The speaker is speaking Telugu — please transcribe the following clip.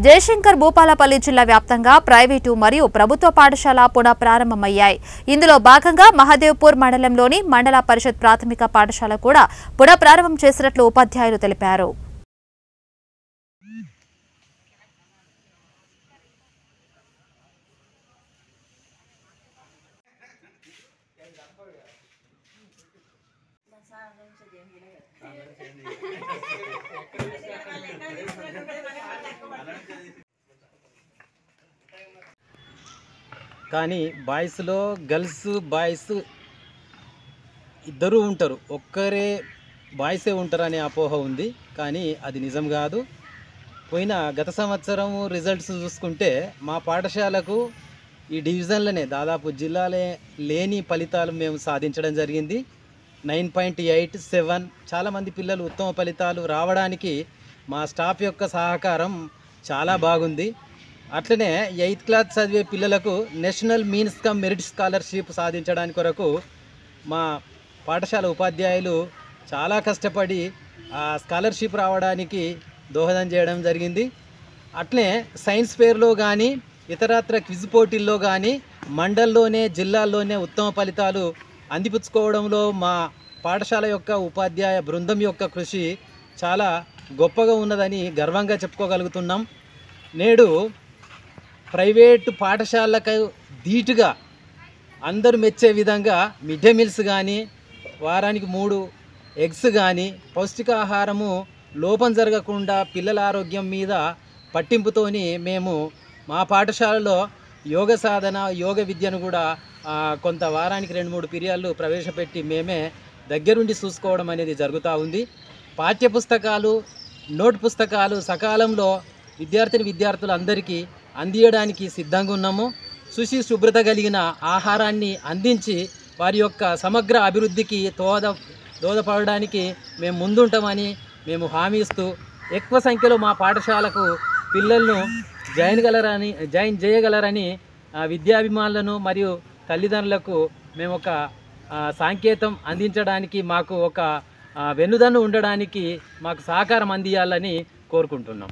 జయశంకర్ భూపాలపల్లి జిల్లా వ్యాప్తంగా ప్రైవేటు మరియు ప్రభుత్వ పాఠశాల పునః ప్రారంభమయ్యాయి. ఇందులో భాగంగా మహదేవ్పూర్ మండలంలోని మండల పరిషత్ ప్రాథమిక పాఠశాల కూడా పునః ప్రారంభం చేసినట్లు ఉపాధ్యాయులు తెలిపారు. కానీ బాయ్స్లో బాయ్స్ ఇద్దరూ ఉంటారు, ఒక్కరే బాయ్సే ఉంటారనే అపోహ ఉంది. కానీ అది నిజం కాదు. గత సంవత్సరం రిజల్ట్స్ చూసుకుంటే మా పాఠశాలకు ఈ డివిజన్లోనే దాదాపు జిల్లాలే లేని ఫలితాలు మేము సాధించడం జరిగింది. 9.87. చాలామంది పిల్లలు ఉత్తమ ఫలితాలు రావడానికి మా స్టాఫ్ యొక్క సహకారం చాలా బాగుంది. అట్లనే 8th క్లాస్ చదివే పిల్లలకు national means come merit scholarship సాధించడానికి కొరకు మా పాఠశాల ఉపాధ్యాయులు చాలా కష్టపడి ఆ స్కాలర్షిప్ రావడానికి దోహదం చేయడం జరిగింది. అట్లే సైన్స్ ఫేర్లో కానీ ఇతరత్ర క్విజ్ పోటీల్లో కానీ మండల్లోనే జిల్లాల్లోనే ఉత్తమ ఫలితాలు అందిపుచ్చుకోవడంలో మా పాఠశాల యొక్క ఉపాధ్యాయ బృందం యొక్క కృషి చాలా గొప్పగా ఉన్నదని గర్వంగా చెప్పుకోగలుగుతున్నాం. నేడు ప్రైవేటు పాఠశాలకు ధీటుగా అందరూ మెచ్చే విధంగా మిడ్ డే మీల్స్ కానీ వారానికి 3 ఎగ్స్ కానీ పౌష్టికాహారము లోపం జరగకుండా పిల్లల ఆరోగ్యం మీద పట్టింపుతోని మేము మా పాఠశాలలో యోగ సాధన యోగ విద్యను కూడా కొంత వారానికి 2-3 పీరియడ్లు ప్రవేశపెట్టి మేమే దగ్గరుండి చూసుకోవడం అనేది జరుగుతూ ఉంది. పాఠ్యపుస్తకాలు నోట్ పుస్తకాలు సకాలంలో విద్యార్థులందరికీ అందియడానికి సిద్ధంగా ఉన్నాము. శుభ్రత కలిగిన ఆహారాన్ని అందించి వారి యొక్క సమగ్ర అభివృద్ధికి దోహదపడడానికి మేము ముందుంటామని మేము హామీ ఇస్తూ ఎక్కువ సంఖ్యలో మా పాఠశాలకు పిల్లలను జాయిన్ చేయగలరని విద్యాభిమానులను మరియు తల్లిదండ్రులకు మేము ఒక సంకేతం అందించడానికి మాకు ఒక వెన్నుదన్ను ఉండడానికి మాకు సహకారం అందియాలని కోరుకుంటున్నాం.